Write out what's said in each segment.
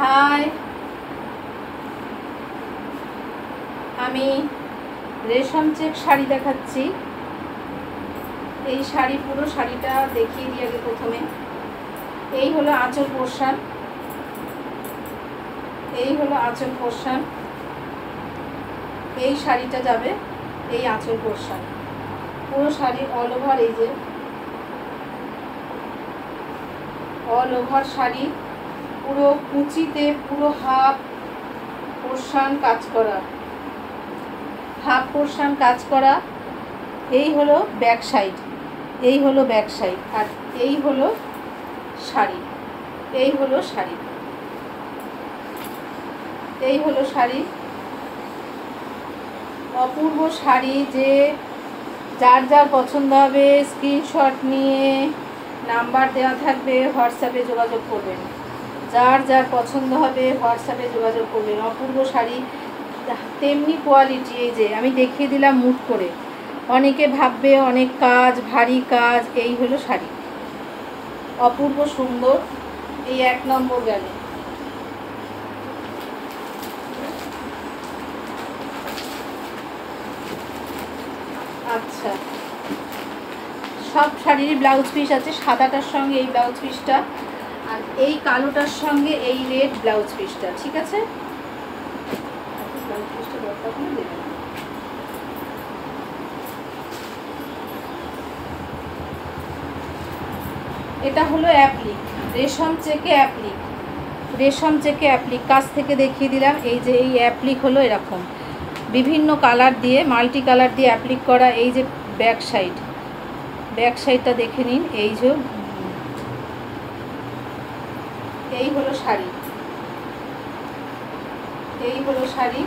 High, আমি রেশম check sari দেখাচ্ছি। এই শাড়ি, পুরো শাড়িটা দেখিয়ে দিই আগে। প্রথমে এই হলো আঁচল পোরশন, এই হলো আঁচল পোরশন। এই শাড়িটা যাবে এই আঁচল পোরশন। পুরো শাড়ি অল ওভার, এই যে অল ওভার শাড়ি, পুরো কুচিতে পুরো হাফ পোরশন কাজ করা, হাফ পোরশন কাজ করা। এই হলো ব্যাক সাইড, এই হলো ব্যাক সাইড, আর এই হলো শাড়ি, এই হলো শাড়ি, এই হলো শাড়ি। অপূর্ব শাড়ি, যে যার যার পছন্দ হবে স্ক্রিনশট নিয়ে নাম্বার দেওয়া থাকবে, হোয়াটসঅ্যাপে যোগাযোগ করবেন। যার যার পছন্দ হবে হোয়াটসঅ্যাপে যোগাযোগ করবেন। অপূর্ব শাড়ি, তেমনি কোয়ালিটি। এই যে আমি দেখিয়ে দিলাম মুট করে, অনেকে ভাববে অনেক কাজ, ভারী কাজ। এই হলো শাড়ি, অপূর্ব সুন্দর। এই 1 নম্বর গেল। আচ্ছা, সব শাড়ির ব্লাউজ পিস আছে। সাদাটার সঙ্গে এই ব্লাউজ পিসটা, আর এই কালোটার সঙ্গে এই রেড ব্লাউজ পিসটা, ঠিক আছে? ব্লাউজ পিসটা দরকার হলে দেবেন। এটা হলো অ্যাপ্লিক, রেশম চেকে অ্যাপ্লিক, রেশম চেকে অ্যাপ্লিক। কাছ থেকে দেখিয়ে দিলাম। এই যে এই অ্যাপ্লিক হলো এরকম বিভিন্ন কালার দিয়ে, মাল্টি কালার দিয়ে অ্যাপ্লিক করা। এই যে ব্যাক সাইড, ব্যাক সাইডটা দেখে নিন। এই যে এই হলো শাড়ি, এই হলো শাড়ি।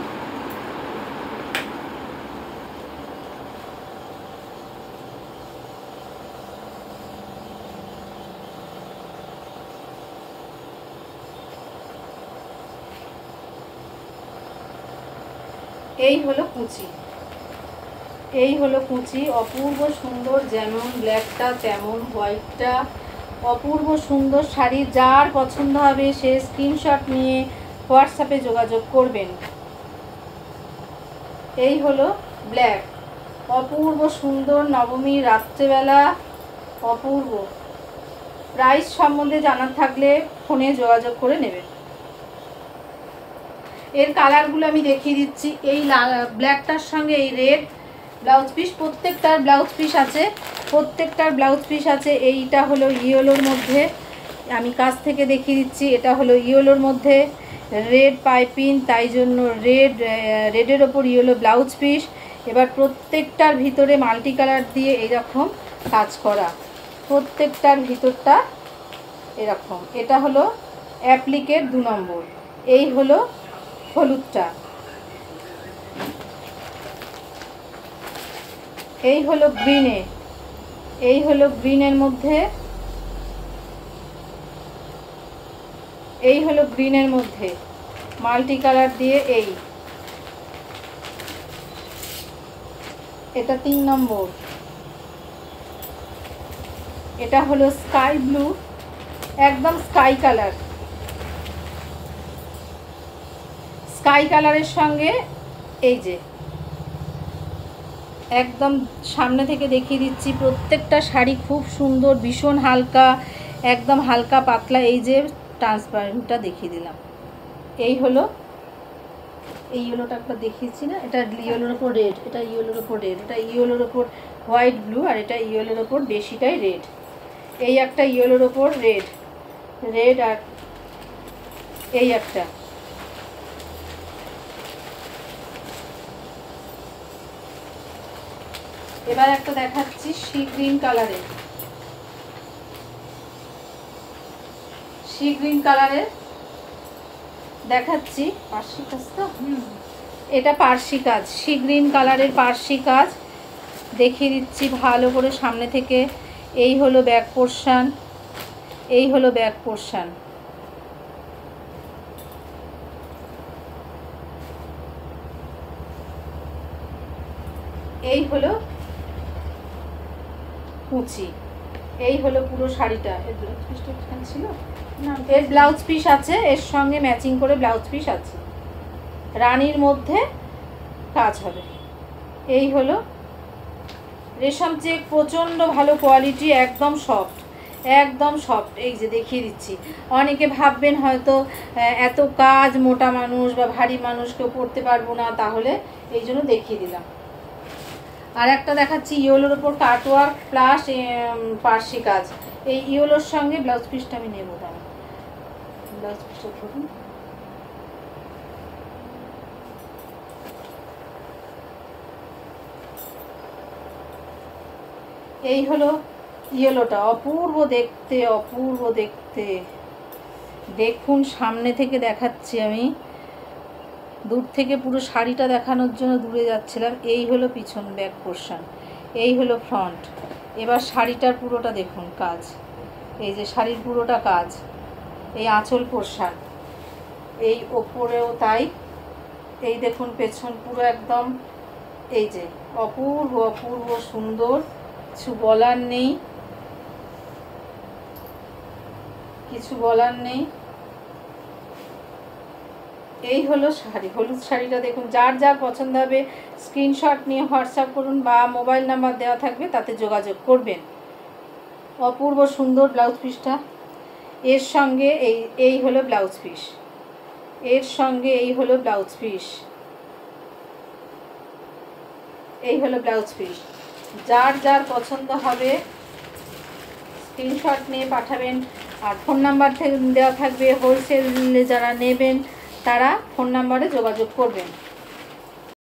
এই হলো কুচি, এই হলো কুচি। অপূর্ব সুন্দর, যেমন ব্ল্যাকটা তেমন হোয়াইটটা। অপূর্ব সুন্দর শাড়ি, যার পছন্দ হবে সে স্ক্রিনশট নিয়ে হোয়াটসঅ্যাপে যোগাযোগ করবেন। এই হলো ব্ল্যাক, অপূর্ব সুন্দর, নবমীর রাত্রেবেলা, অপূর্ব। প্রাইস সম্বন্ধে জানার থাকলে ফোনে যোগাযোগ করে নেবেন। এর কালারগুলো আমি দেখিয়ে দিচ্ছি। এই ব্ল্যাকটার সঙ্গে এই রেড ব্লাউজ পিস, প্রত্যেকটার ব্লাউজ পিস আছে, প্রত্যেকটার ব্লাউজ পিস আছে। এইটা হলো ইয়েলোর মধ্যে, আমি কাছ থেকে দেখিয়ে দিচ্ছি। এটা হলো ইয়েলোর মধ্যে, রেড পাইপিং, তাই জন্য রেডের ওপর ইয়েলো ব্লাউজ পিস। এবার প্রত্যেকটার ভিতরে মাল্টি কালার দিয়ে এইরকম কাজ করা, প্রত্যেকটার ভিতরটা এরকম। এটা হলো অ্যাপ্লিকের 2 নম্বর। এই হলো হলুদটা, এই হলো গ্রিনে, এই হলো গ্রিনের মধ্যে, এই হলো গ্রিনের মধ্যে মাল্টি কালার দিয়ে। এই এটা 3 নম্বর। এটা হলো স্কাই ব্লু, একদম স্কাই কালার, স্কাই কালারের সঙ্গে এই যে একদম সামনে থেকে দেখিয়ে দিচ্ছি। প্রত্যেকটা শাড়ি খুব সুন্দর, ভীষণ হালকা, একদম হালকা পাতলা। এই যে ট্রান্সপারেন্টটা দেখিয়ে দিলাম। এই হলো, এই ইয়েলোটা একবার দেখিয়েছি না, এটা ইয়েলোর ওপর রেড, এটা ইয়েলোর ওপর রেড, এটা ইয়েলোর ওপর হোয়াইট ব্লু, আর এটা ইয়েলোর ওপর বেশিটাই রেড। এই একটা ইয়েলোর ওপর রেড, রেড, আর এই একটা। এবার একটা দেখাচ্ছি সি গ্রিন কালারের, সি গ্রিন কালারের দেখাচ্ছি। পার্সি কাজ তো, এটা পার্সি কাজ, সি গ্রিন কালারের পার্সি কাজ দেখিয়ে দিচ্ছি ভালো করে সামনে থেকে। এই হলো ব্যাক পোরশন, এই হলো ব্যাক পোরশন। এই হলো কুচি, এই হলো পুরো শাড়িটা। এর ব্লাউজ পিসটা এখানে ছিল না, এর ব্লাউজ পিস আছে, এর সঙ্গে ম্যাচিং করে ব্লাউজ পিস আছে, রানীর মধ্যে কাজ হবে। এই হলো রেশম চেক, প্রচণ্ড ভালো কোয়ালিটি, একদম সফট, একদম সফট। এই যে দেখিয়ে দিচ্ছি, অনেকে ভাববেন হয়তো এত কাজ, মোটা মানুষ বা ভারী মানুষ কেউ পরতে পারবো না, তাহলে এই জন্য দেখিয়ে দিলাম। আর একটা দেখাচ্ছি ইয়েলোর ওপর কাটওয়ার্ক প্লাস পার্সি কাজ। এই ইয়েলোর সঙ্গে ব্লাউজ পিসটা আমি নেবো, দাম ব্লাউজ পিসটা ধরুন। এই হলো ইয়েলোটা, অপূর্ব দেখতে, অপূর্ব দেখতে। দেখুন সামনে থেকে দেখাচ্ছি আমি, দূর থেকে পুরো শাড়িটা দেখানোর জন্য দূরে যাচ্ছিলাম। এই হলো পিছন ব্যাক পোর্শন, এই হলো ফ্রন্ট। এবার শাড়িটার পুরোটা দেখুন কাজ, এই যে শাড়ির পুরোটা কাজ, এই আঁচল পোর্শন, এই ওপরেও তাই। এই দেখুন পেছন পুরো একদম, এই যে অপূর্ব অপূর্ব সুন্দর, কিছু বলার নেই, কিছু বলার নেই। এই হলো শাড়ি, হলুদ শাড়িটা দেখুন। যার যার পছন্দ হবে স্ক্রিনশট নিয়ে হোয়াটসঅ্যাপ করুন বা মোবাইল নাম্বার দেওয়া থাকবে, তাতে যোগাযোগ করবেন। অপূর্ব সুন্দর ব্লাউজ পিসটা, এর সঙ্গে এই হলো ব্লাউজ পিস, এর সঙ্গে এই হলো ব্লাউজ পিস, এই হলো ব্লাউজ পিস। যার যার পছন্দ হবে স্ক্রিনশট নিয়ে পাঠাবেন। আর ফোন নাম্বার দেওয়া থাকবে, হোলসেলে যারা নেবেন তারা ফোন নাম্বারে যোগাযোগ করবেন।